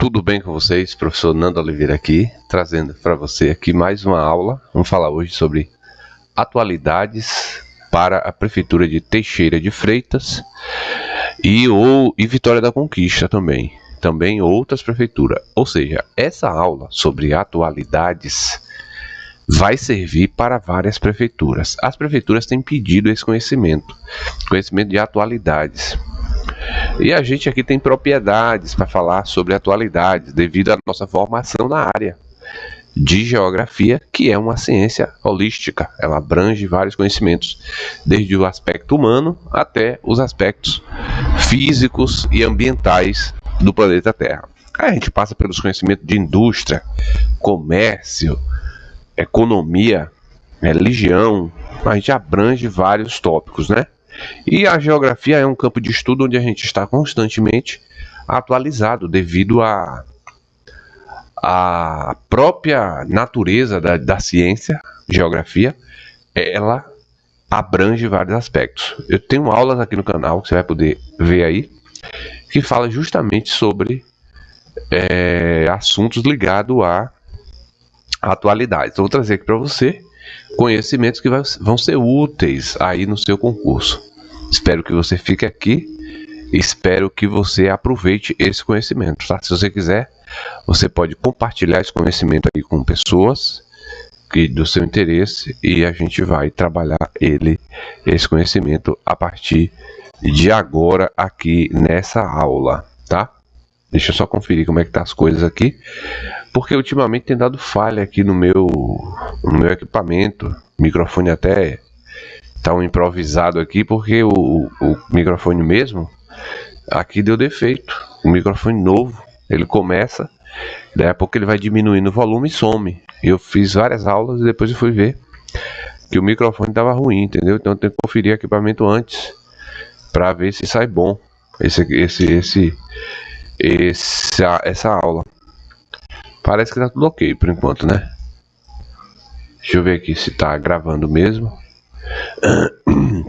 Tudo bem com vocês? Professor Nando Oliveira aqui, trazendo para você aqui mais uma aula. Vamos falar hoje sobre atualidades para a Prefeitura de Teixeira de Freitas e Vitória da Conquista também outras prefeituras. Ou seja, essa aula sobre atualidades vai servir para várias prefeituras. As prefeituras têm pedido esse conhecimento de atualidades. E a gente aqui tem propriedades para falar sobre atualidades, devido à nossa formação na área de geografia, que é uma ciência holística. Ela abrange vários conhecimentos, desde o aspecto humano até os aspectos físicos e ambientais do planeta Terra. Aí a gente passa pelos conhecimentos de indústria, comércio, economia, religião. A gente abrange vários tópicos, né? E a geografia é um campo de estudo onde a gente está constantemente atualizado devido à própria natureza da ciência, geografia. Ela abrange vários aspectos. Eu tenho aulas aqui no canal que você vai poder ver aí, que fala justamente sobre assuntos ligados a atualidades. Então, vou trazer aqui para você conhecimentos que vão ser úteis aí no seu concurso. Espero que você fique aqui, espero que você aproveite esse conhecimento, tá? Se você quiser, você pode compartilhar esse conhecimento aí com pessoas do seu interesse e a gente vai trabalhar esse conhecimento a partir de agora aqui nessa aula, tá? Deixa eu só conferir como é que tá as coisas aqui, porque ultimamente tem dado falha aqui no meu equipamento. O microfone até tá um improvisado aqui, porque o microfone mesmo aqui deu defeito. O microfone novo, ele começa, daí a pouco ele vai diminuindo o volume e some. Eu fiz várias aulas e depois eu fui ver que o microfone estava ruim, entendeu? Então eu tenho que conferir o equipamento antes para ver se sai bom essa aula. Parece que tá tudo ok por enquanto, né? Deixa eu ver aqui se tá gravando mesmo.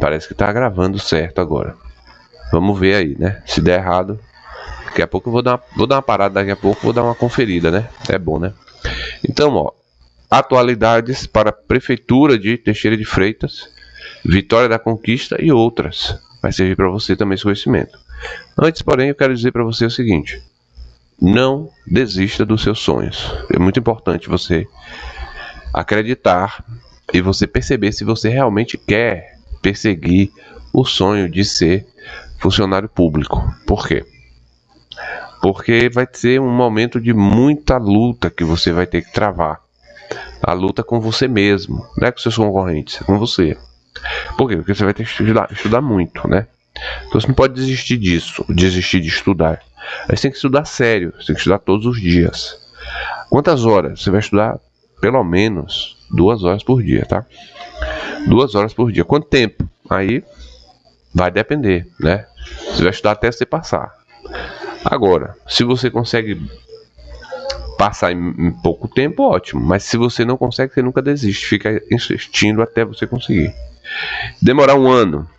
Parece que tá gravando certo agora. Vamos ver aí, né? Se der errado, daqui a pouco eu vou dar uma parada, daqui a pouco vou dar uma conferida, né? É bom, né? Então, ó, atualidades para a Prefeitura de Teixeira de Freitas, Vitória da Conquista e outras. Vai servir para você também esse conhecimento. Antes, porém, eu quero dizer para você o seguinte: não desista dos seus sonhos. É muito importante você acreditar e você perceber se você realmente quer perseguir o sonho de ser funcionário público. Por quê? Porque vai ser um momento de muita luta que você vai ter que travar. A luta com você mesmo, não é com seus concorrentes, é com você. Por quê? Porque você vai ter que estudar muito, né? Então você não pode desistir de estudar. Aí você tem que estudar sério, você tem que estudar todos os dias. Quantas horas? Você vai estudar pelo menos 2 horas por dia, tá? 2 horas por dia. Quanto tempo? Aí vai depender, né? Você vai estudar até você passar. Agora, se você consegue passar em pouco tempo, ótimo. Mas se você não consegue, você nunca desiste. Fica insistindo até você conseguir. Demorar 1 ano,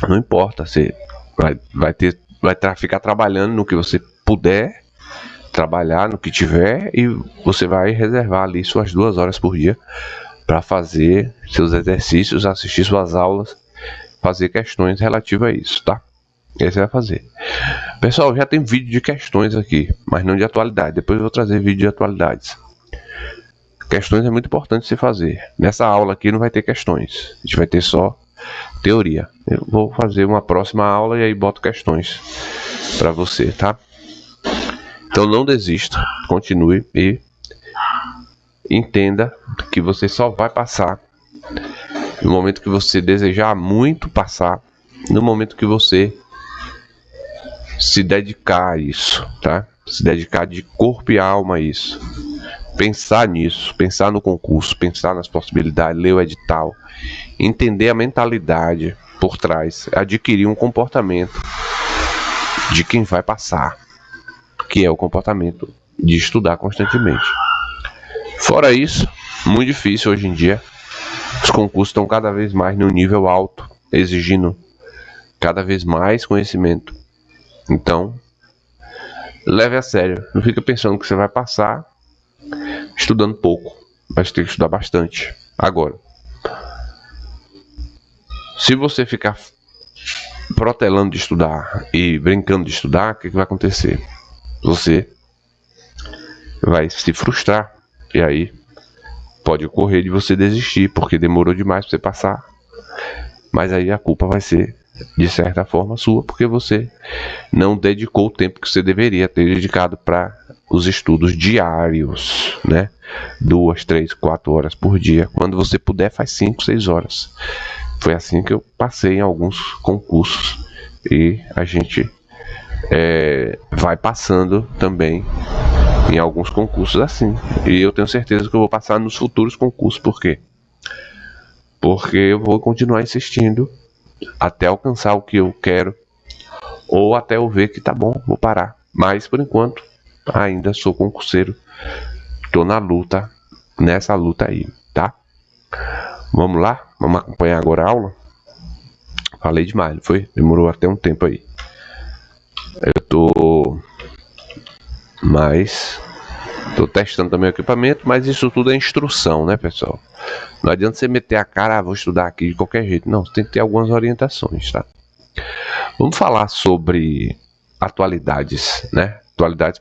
não importa. Você vai ficar trabalhando no que você puder trabalhar, no que tiver, e você vai reservar ali suas 2 horas por dia para fazer seus exercícios, assistir suas aulas, fazer questões relativas a isso, tá? E aí você vai fazer. Pessoal, já tem vídeo de questões aqui, mas não de atualidade. Depois eu vou trazer vídeo de atualidades. Questões é muito importante você fazer. Nessa aula aqui não vai ter questões, a gente vai ter só teoria. Eu vou fazer uma próxima aula e aí boto questões para você, tá? Então não desista, continue e entenda que você só vai passar no momento que você desejar muito passar, no momento que você se dedicar a isso, tá? Se dedicar de corpo e alma a isso. Pensar nisso, pensar no concurso, pensar nas possibilidades, ler o edital, entender a mentalidade por trás, adquirir um comportamento de quem vai passar, que é o comportamento de estudar constantemente. Fora isso, muito difícil hoje em dia. Os concursos estão cada vez mais no nível alto, exigindo cada vez mais conhecimento. Então, leve a sério. Não fica pensando que você vai passar estudando pouco. Vai ter que estudar bastante. Agora, se você ficar protelando de estudar e brincando de estudar, o que vai acontecer? Você vai se frustrar. E aí pode ocorrer de você desistir, porque demorou demais para você passar. Mas aí a culpa vai ser, de certa forma, sua, porque você não dedicou o tempo que você deveria ter dedicado para os estudos diários, né? 2, 3, 4 horas por dia. Quando você puder, faz 5, 6 horas. Foi assim que eu passei em alguns concursos. E a gente vai passando também em alguns concursos assim. E eu tenho certeza que eu vou passar nos futuros concursos. Por quê? Porque eu vou continuar insistindo até alcançar o que eu quero, ou até eu ver que tá bom, vou parar. Mas por enquanto ainda sou concurseiro, tô na luta, nessa luta aí, tá? Vamos lá? Vamos acompanhar agora a aula? Falei demais, não foi? Demorou até um tempo aí. Eu tô testando também o equipamento, mas isso tudo é instrução, né, pessoal? Não adianta você meter a cara, vou estudar aqui de qualquer jeito. Não, você tem que ter algumas orientações, tá? Vamos falar sobre atualidades, né? Atualidade.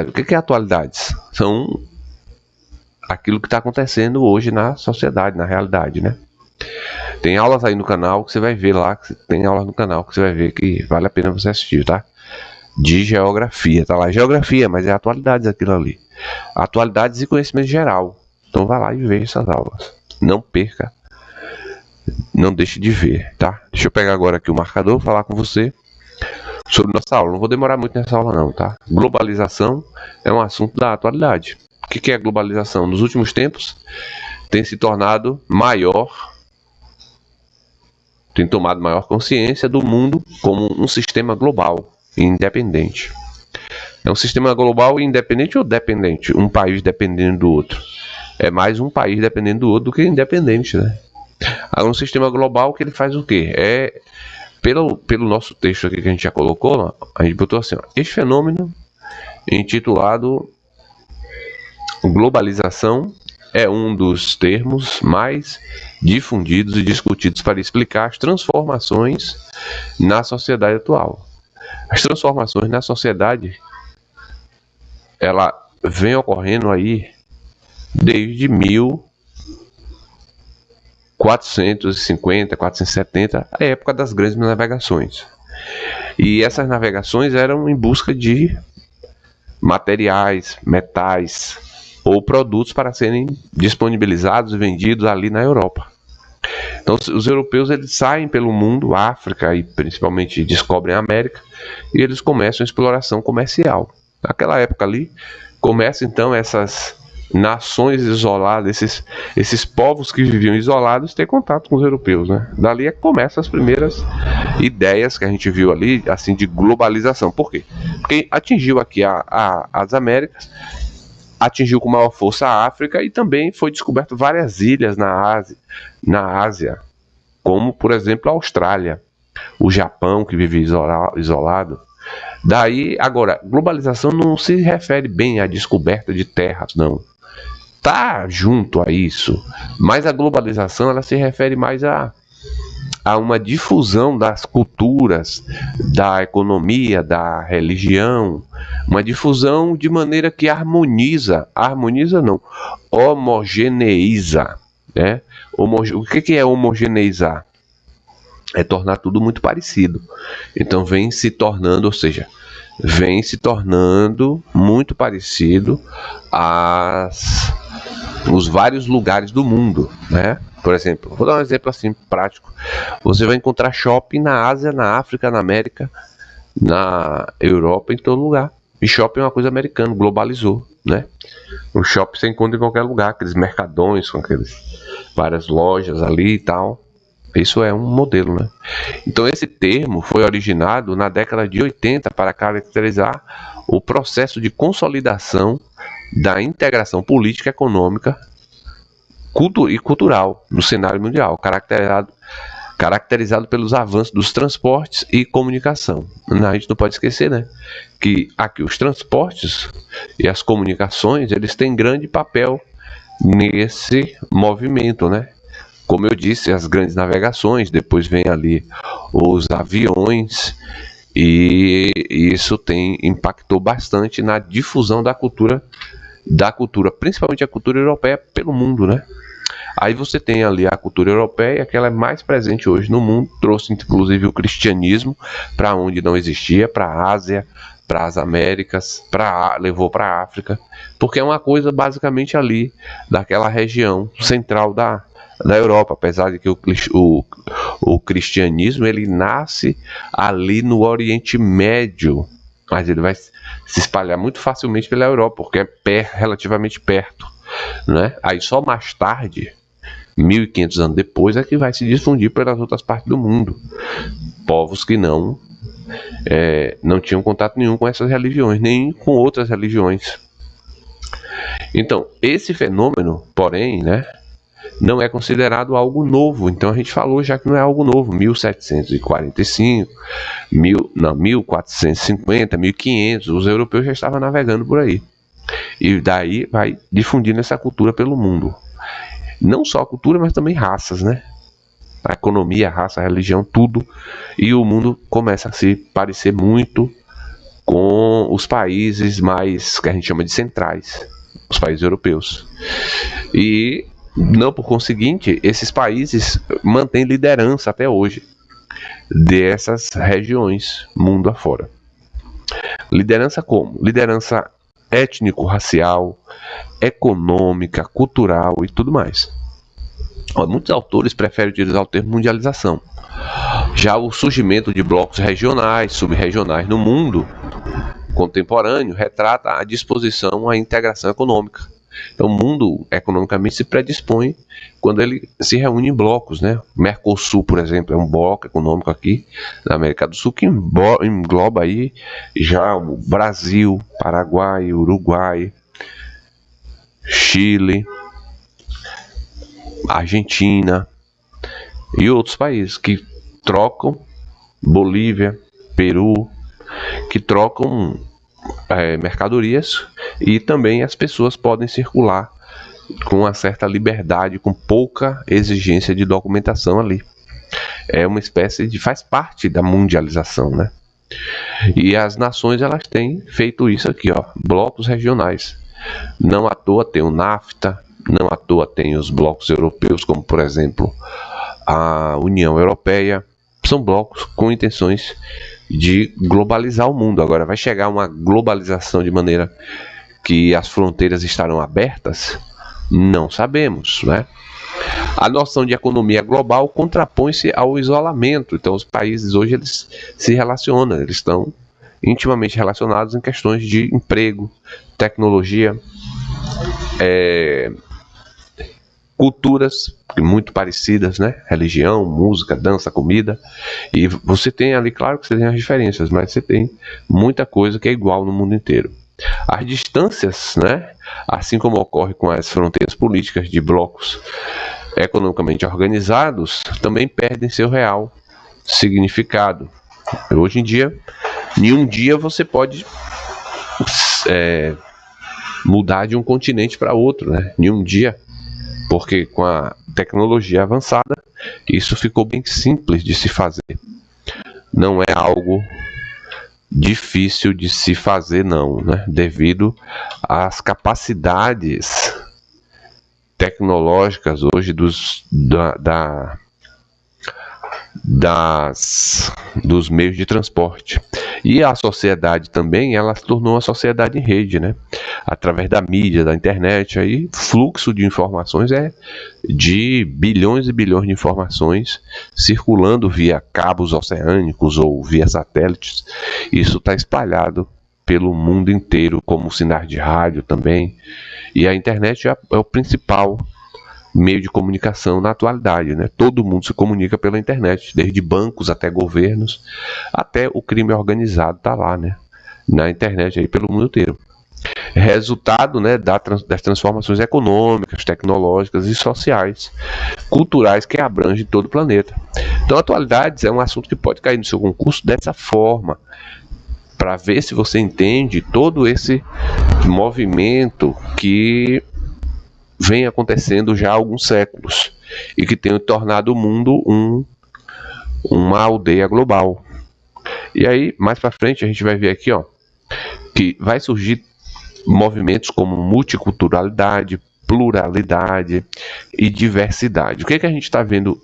O que é atualidades? São aquilo que está acontecendo hoje na sociedade, na realidade, né? Tem aulas aí no canal que você vai ver lá, tem aulas no canal que você vai ver que vale a pena você assistir, tá? De geografia, tá lá, geografia, mas é atualidades aquilo ali. Atualidades e conhecimento geral. Então vai lá e veja essas aulas. Não perca, não deixe de ver, tá? Deixa eu pegar agora aqui o marcador, falar com você sobre nossa aula. Não vou demorar muito nessa aula não, tá? Globalização é um assunto da atualidade. O que é globalização? Nos últimos tempos tem se tornado maior, tem tomado maior consciência do mundo como um sistema global e independente. É um sistema global independente ou dependente? Um país dependendo do outro. É mais um país dependendo do outro do que independente, né? Agora, um sistema global que ele faz o quê? Pelo nosso texto aqui que a gente já colocou, a gente botou assim, ó, este fenômeno intitulado globalização é um dos termos mais difundidos e discutidos para explicar as transformações na sociedade atual. As transformações na sociedade, ela vem ocorrendo aí desde 1450, 470, a época das grandes navegações. E essas navegações eram em busca de materiais, metais ou produtos para serem disponibilizados e vendidos ali na Europa. Então os europeus eles saem pelo mundo, África e principalmente descobrem a América, e eles começam a exploração comercial. Naquela época ali, começam então essas nações isoladas, esses povos que viviam isolados, ter contato com os europeus, né? Dali é que começam as primeiras ideias que a gente viu ali, assim, de globalização. Por quê? Porque atingiu aqui as Américas, atingiu com maior força a África e também foi descoberto várias ilhas na Ásia, como por exemplo a Austrália, o Japão que vive isolado. Daí, agora, globalização não se refere bem à descoberta de terras, não. Tá junto a isso, mas a globalização ela se refere mais a uma difusão das culturas, da economia, da religião, uma difusão de maneira que harmoneiza não, homogeneiza, né? O que é homogeneizar? É tornar tudo muito parecido. Então vem se tornando muito parecido os vários lugares do mundo, né? Por exemplo, vou dar um exemplo assim prático. Você vai encontrar shopping na Ásia, na África, na América, na Europa, em todo lugar. E shopping é uma coisa americana, globalizou, né? O shopping você encontra em qualquer lugar, aqueles mercadões com várias lojas ali e tal. Isso é um modelo, né? Então esse termo foi originado na década de 80 para caracterizar o processo de consolidação da integração política, econômica e cultural no cenário mundial, caracterizado pelos avanços dos transportes e comunicação. A gente não pode esquecer, né, que aqui os transportes e as comunicações, eles têm grande papel nesse movimento, né? Como eu disse, as grandes navegações, depois vem ali os aviões, e isso impactou bastante na difusão da cultura, principalmente a cultura europeia, pelo mundo, né? Aí você tem ali a cultura europeia, que ela é mais presente hoje no mundo, trouxe inclusive o cristianismo para onde não existia, para a Ásia, para as Américas, levou para a África, porque é uma coisa basicamente ali, daquela região central da Europa, apesar de que o cristianismo ele nasce ali no Oriente Médio, mas ele vai se espalhar muito facilmente pela Europa, porque é relativamente perto, né? Aí só mais tarde, 1500 anos depois, é que vai se difundir pelas outras partes do mundo, povos que não tinham contato nenhum com essas religiões, nem com outras religiões. Então, esse fenômeno, porém, né, não é considerado algo novo. Então a gente falou já que não é algo novo. 1745, 1450, 1500, os europeus já estavam navegando por aí. E daí vai difundindo essa cultura pelo mundo. Não só a cultura, mas também raças, né? A economia, a raça, a religião, tudo. E o mundo começa a se parecer muito com os países mais, que a gente chama de centrais, os países europeus. E não por conseguinte, esses países mantêm liderança até hoje dessas regiões, mundo afora. Liderança como? Liderança étnico-racial, econômica, cultural e tudo mais. Muitos autores preferem utilizar o termo mundialização. Já o surgimento de blocos regionais, subregionais no mundo contemporâneo retrata a disposição à integração econômica. Então, o mundo economicamente se predispõe quando ele se reúne em blocos, né? O Mercosul, por exemplo, é um bloco econômico aqui na América do Sul que engloba aí já o Brasil, Paraguai, Uruguai, Chile, Argentina e outros países que trocam, Bolívia, Peru, que trocam mercadorias, e também as pessoas podem circular com uma certa liberdade, com pouca exigência de documentação ali. É uma espécie de, faz parte da mundialização, né? E as nações, elas têm feito isso aqui, ó, blocos regionais. Não à toa tem o NAFTA, não à toa tem os blocos europeus, como por exemplo a União Europeia. São blocos com intenções de globalizar o mundo. Agora, vai chegar uma globalização de maneira que as fronteiras estarão abertas? Não sabemos, né? A noção de economia global contrapõe-se ao isolamento. Então, os países hoje eles se relacionam, eles estão intimamente relacionados em questões de emprego, tecnologia, culturas muito parecidas, né? Religião, música, dança, comida. E você tem ali, claro que você tem as diferenças, mas você tem muita coisa que é igual no mundo inteiro. As distâncias, né? Assim como ocorre com as fronteiras políticas de blocos economicamente organizados, também perdem seu real significado. Hoje em dia, em um dia você pode mudar de um continente para outro, né? Em um dia. Porque com a tecnologia avançada, isso ficou bem simples de se fazer. Não é algo difícil de se fazer, não, né? Devido às capacidades tecnológicas hoje dos meios de transporte. E a sociedade também, ela se tornou uma sociedade em rede, né? Através da mídia, da internet, aí fluxo de informações é de bilhões e bilhões de informações circulando via cabos oceânicos ou via satélites. Isso está espalhado pelo mundo inteiro, como sinais de rádio também. E a internet é o principal meio de comunicação na atualidade, né? Todo mundo se comunica pela internet, desde bancos até governos, até o crime organizado está lá, né? Na internet aí pelo mundo inteiro. resultado, né, das transformações econômicas, tecnológicas e sociais, culturais que abrangem todo o planeta. Então, atualidades é um assunto que pode cair no seu concurso dessa forma, para ver se você entende todo esse movimento que vem acontecendo já há alguns séculos e que tem tornado o mundo uma aldeia global. E aí, mais para frente, a gente vai ver aqui, ó, que vai surgir movimentos como multiculturalidade, pluralidade e diversidade. O que a gente está vendo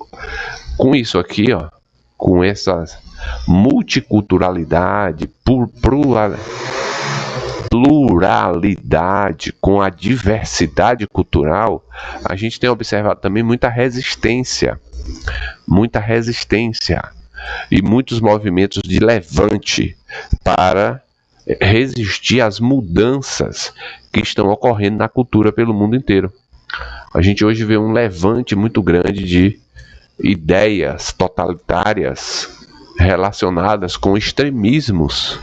com isso aqui, ó, com essa multiculturalidade, pluralidade, com a diversidade cultural, a gente tem observado também muita resistência e muitos movimentos de levante para resistir às mudanças que estão ocorrendo na cultura pelo mundo inteiro. A gente hoje vê um levante muito grande de ideias totalitárias relacionadas com extremismos,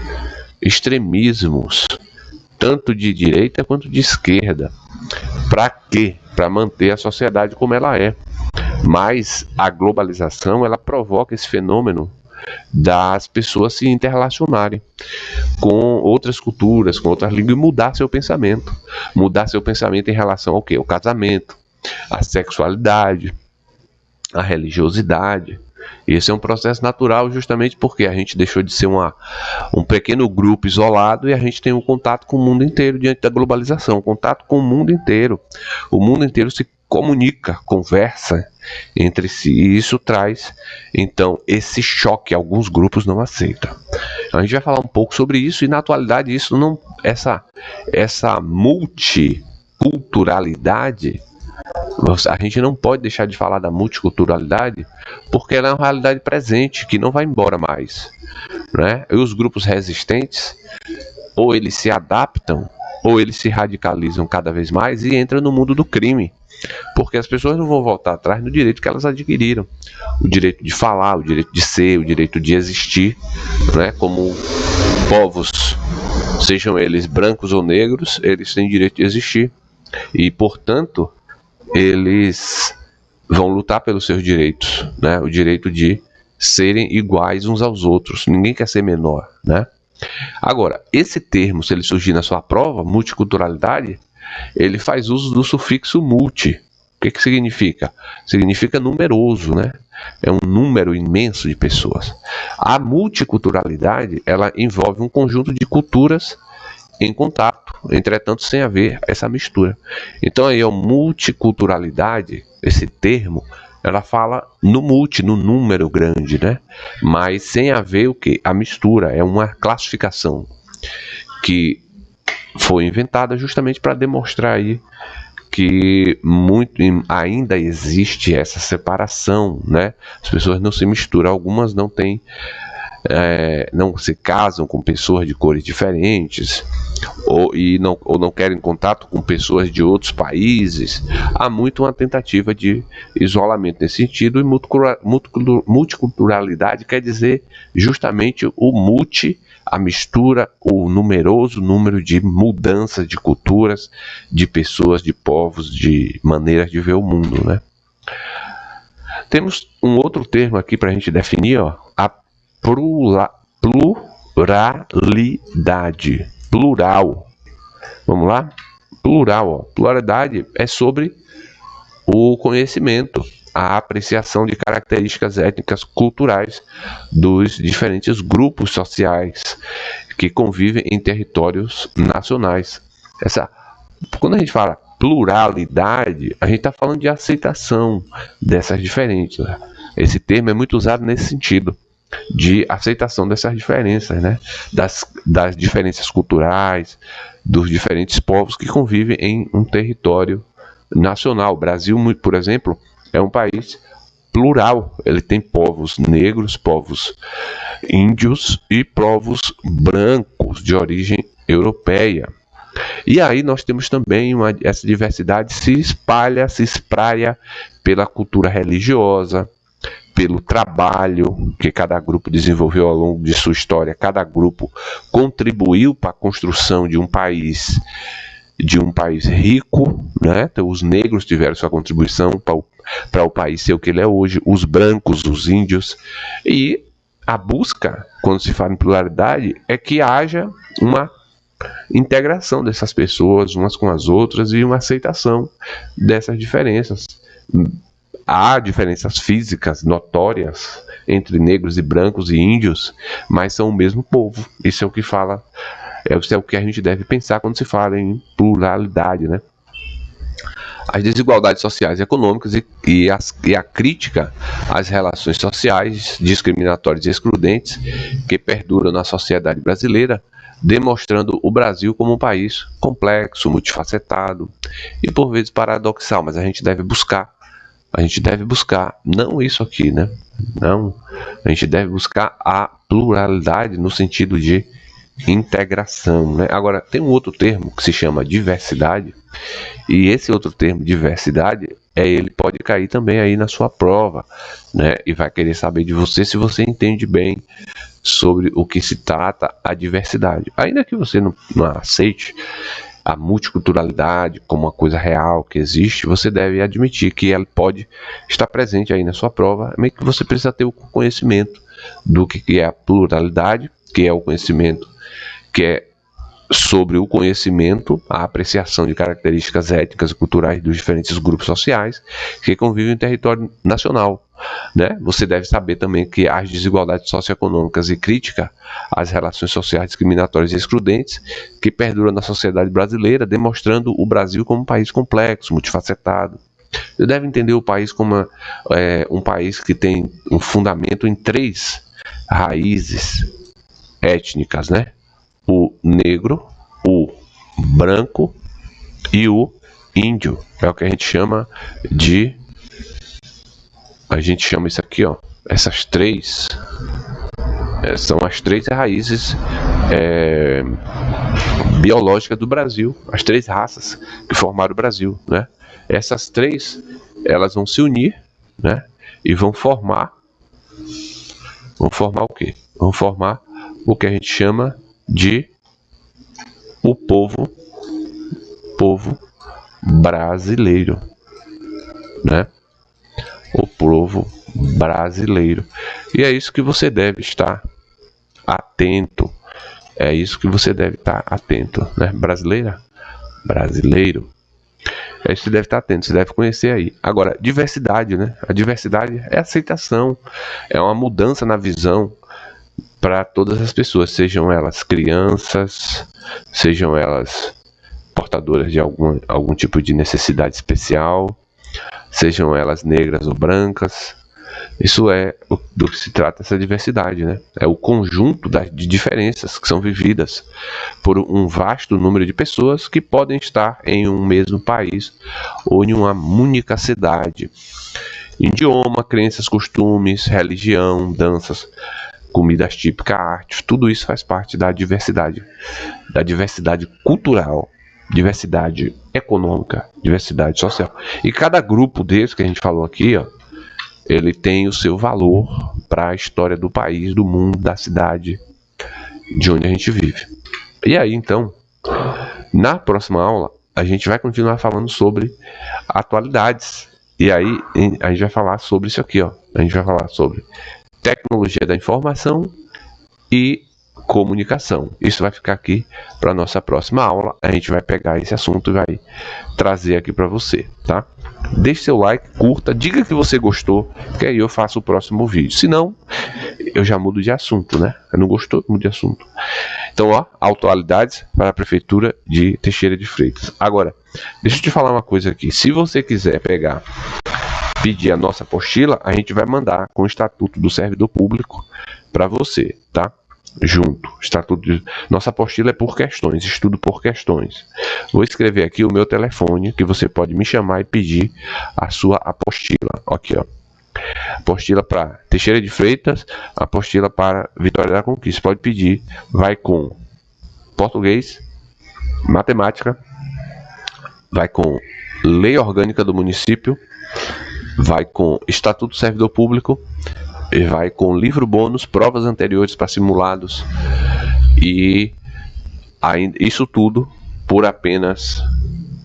tanto de direita quanto de esquerda. Para quê? Para manter a sociedade como ela é. Mas a globalização, ela provoca esse fenômeno das pessoas se interrelacionarem com outras culturas, com outras línguas, e mudar seu pensamento em relação ao quê? O casamento, a sexualidade, a religiosidade. Esse é um processo natural, justamente porque a gente deixou de ser um pequeno grupo isolado e a gente tem um contato com o mundo inteiro diante da globalização, contato com o mundo inteiro. O mundo inteiro se comunica, conversa entre si, e isso traz, então, esse choque. Alguns grupos não aceitam. A gente vai falar um pouco sobre isso, e na atualidade isso não, essa multiculturalidade, a gente não pode deixar de falar da multiculturalidade, porque ela é uma realidade presente que não vai embora mais, né? E os grupos resistentes, ou eles se adaptam, ou eles se radicalizam cada vez mais e entram no mundo do crime, porque as pessoas não vão voltar atrás no direito que elas adquiriram, o direito de falar, o direito de ser, o direito de existir, né? Como povos, sejam eles brancos ou negros, eles têm direito de existir e, portanto, eles vão lutar pelos seus direitos, né? O direito de serem iguais uns aos outros. Ninguém quer ser menor, né? Agora, esse termo, se ele surgir na sua prova, multiculturalidade, ele faz uso do sufixo multi. O que significa? Significa numeroso, né? É um número imenso de pessoas. A multiculturalidade, ela envolve um conjunto de culturas em contato, entretanto sem haver essa mistura. Então aí a multiculturalidade, esse termo, ela fala no no número grande, né? Mas sem haver o que? A mistura. É uma classificação que foi inventada justamente para demonstrar aí que ainda existe essa separação, né? As pessoas não se misturam, algumas não têm, não se casam com pessoas de cores diferentes, ou não querem contato com pessoas de outros países. Há muito uma tentativa de isolamento nesse sentido, e multiculturalidade quer dizer justamente o multi, a mistura, o numeroso número de mudanças de culturas, de pessoas, de povos, de maneiras de ver o mundo, né? Temos um outro termo aqui para a gente definir, ó, a pluralidade. Plural. Vamos lá? Plural, ó. Pluralidade é sobre o conhecimento, a apreciação de características étnicas, culturais dos diferentes grupos sociais que convivem em territórios nacionais. Quando a gente fala pluralidade, a gente está falando de aceitação dessas diferentes, né? Esse termo é muito usado nesse sentido, de aceitação dessas diferenças, né? Das diferenças culturais, dos diferentes povos que convivem em um território nacional. O Brasil, por exemplo, é um país plural. Ele tem povos negros, povos índios e povos brancos de origem europeia. E aí nós temos também essa diversidade se espraia pela cultura religiosa, pelo trabalho que cada grupo desenvolveu ao longo de sua história. Cada grupo contribuiu para a construção de um país de um país rico, né? Então, os negros tiveram sua contribuição para o país ser o que ele é hoje, os brancos, os índios, e a busca, quando se fala em pluralidade, é que haja uma integração dessas pessoas umas com as outras e uma aceitação dessas diferenças. Há diferenças físicas notórias entre negros e brancos e índios, mas são o mesmo povo. Isso é o que fala, isso é o que a gente deve pensar quando se fala em pluralidade, né? As desigualdades sociais e econômicas e a crítica às relações sociais discriminatórias e excludentes que perduram na sociedade brasileira, demonstrando o Brasil como um país complexo, multifacetado e por vezes paradoxal, mas a gente deve buscar não isso aqui, né? Não, a gente deve buscar a pluralidade no sentido de integração, né? Agora, tem um outro termo que se chama diversidade, e esse outro termo, diversidade, ele pode cair também aí na sua prova, né? E vai querer saber de você se você entende bem sobre o que se trata a diversidade. Ainda que você não aceite a multiculturalidade como uma coisa real que existe, você deve admitir que ela pode estar presente aí na sua prova, meio que você precisa ter o conhecimento do que é a pluralidade, que é o conhecimento que é sobre o conhecimento, a apreciação de características étnicas e culturais dos diferentes grupos sociais que convivem em território nacional, né? Você deve saber também que as desigualdades socioeconômicas e crítica às relações sociais discriminatórias e excludentes que perduram na sociedade brasileira, demonstrando o Brasil como um país complexo, multifacetado. Você deve entender o país como um país que tem um fundamento em 3 raízes étnicas, né? O negro, o branco e o índio. É o que a gente chama isso aqui, ó. Essas 3 são as 3 raízes biológicas do Brasil, as 3 raças que formaram o Brasil, né? Essas 3, elas vão se unir, né? E vão formar o quê? Vão formar o que a gente chama de o povo brasileiro, né? O povo brasileiro. E é isso que você deve estar atento. É isso que você deve estar atento, né? Brasileiro. É isso que você deve estar atento, você deve conhecer aí. Agora, diversidade, né? A diversidade é aceitação, é uma mudança na visão para todas as pessoas, sejam elas crianças, sejam elas portadoras de algum tipo de necessidade especial, sejam elas negras ou brancas. Isso é do que se trata essa diversidade, né? É o conjunto de diferenças que são vividas por um vasto número de pessoas que podem estar em um mesmo país ou em uma única cidade. Idioma, crenças, costumes, religião, danças, comidas típicas, artes, tudo isso faz parte da diversidade cultural, diversidade econômica, diversidade social. E cada grupo desse que a gente falou aqui, ó, ele tem o seu valor para a história do país, do mundo, da cidade, de onde a gente vive. E aí, então, na próxima aula, a gente vai continuar falando sobre atualidades. E aí, a gente vai falar sobre isso aqui, ó. A gente vai falar sobre tecnologia da informação e comunicação. Isso vai ficar aqui para a nossa próxima aula. A gente vai pegar esse assunto e vai trazer aqui para você, tá? Deixe seu like, curta, diga que você gostou, que aí eu faço o próximo vídeo. Se não, eu já mudo de assunto, né? Eu não gostou, mudo de assunto. Então, ó, atualidades para a Prefeitura de Teixeira de Freitas. Agora, deixa eu te falar uma coisa aqui. Se você quiser pedir a nossa apostila, a gente vai mandar com o Estatuto do Servidor Público para você, tá? Junto. Nossa apostila é por questões, estudo por questões. Vou escrever aqui o meu telefone, que você pode me chamar e pedir a sua apostila. Aqui, ó. Apostila para Teixeira de Freitas, apostila para Vitória da Conquista. Pode pedir, vai com português, matemática, vai com lei orgânica do município, vai com Estatuto do Servidor Público e vai com livro bônus, provas anteriores para simulados e ainda, isso tudo por apenas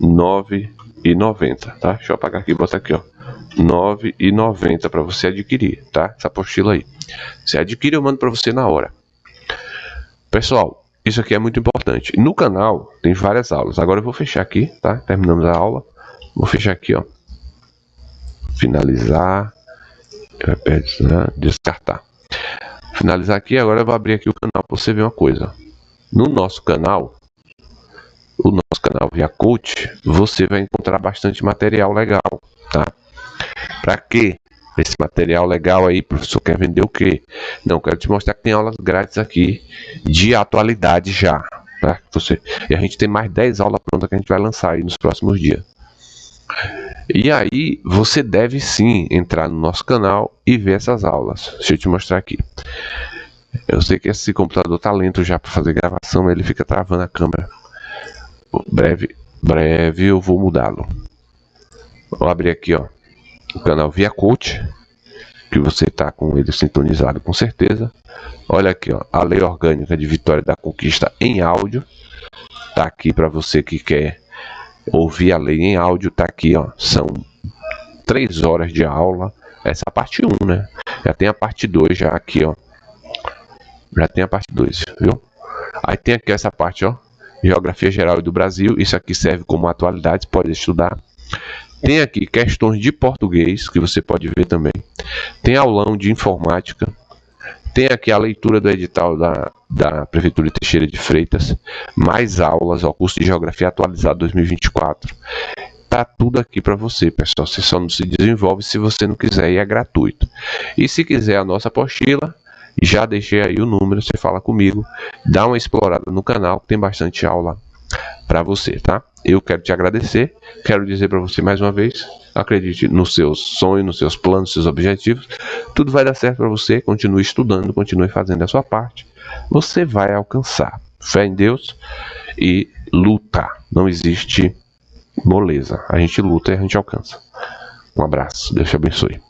R$ 9,90, tá? Deixa eu apagar aqui e botar aqui, ó. R$ 9,90 para você adquirir, tá? Essa apostila aí. Você adquire, eu mando para você na hora. Pessoal, isso aqui é muito importante. No canal tem várias aulas. Agora eu vou fechar aqui, tá? Terminamos a aula. Vou fechar aqui, ó. Finalizar. Descartar. Finalizar aqui. Agora eu vou abrir aqui o canal para você ver uma coisa. No nosso canal, o nosso canal Via Coach, você vai encontrar bastante material legal, tá? Para quê? Esse material legal aí, professor, quer vender o quê? Não, quero te mostrar que tem aulas grátis aqui de atualidade já, tá? E a gente tem mais 10 aulas prontas que a gente vai lançar aí nos próximos dias. E aí, você deve sim entrar no nosso canal e ver essas aulas. Deixa eu te mostrar aqui. Eu sei que esse computador tá lento já para fazer gravação, ele fica travando a câmera. Breve eu vou mudá-lo. Vou abrir aqui, ó, o canal Via Coach, que você está com ele sintonizado com certeza. Olha aqui, ó, a Lei Orgânica de Vitória da Conquista em áudio. Tá aqui para você que quer ouvir a lei em áudio, tá aqui, ó. São 3 horas de aula. Essa é a parte 1, né? Já tem a parte 2 já aqui, ó. Já tem a parte 2, viu? Aí tem aqui essa parte, ó. Geografia Geral do Brasil. Isso aqui serve como atualidades, pode estudar. Tem aqui questões de português, que você pode ver também. Tem aulão de informática. Tem aqui a leitura do edital da Prefeitura de Teixeira de Freitas. Mais aulas, ó, curso de Geografia atualizado 2024. Tá tudo aqui para você, pessoal. Você só não se desenvolve se você não quiser e é gratuito. E se quiser a nossa apostila, já deixei aí o número, você fala comigo. Dá uma explorada no canal, tem bastante aula para você, tá? Eu quero te agradecer, quero dizer para você mais uma vez, acredite nos seus sonhos, nos seus planos, nos seus objetivos, tudo vai dar certo para você, continue estudando, continue fazendo a sua parte, você vai alcançar. Fé em Deus e luta, não existe moleza, a gente luta e a gente alcança. Um abraço, Deus te abençoe.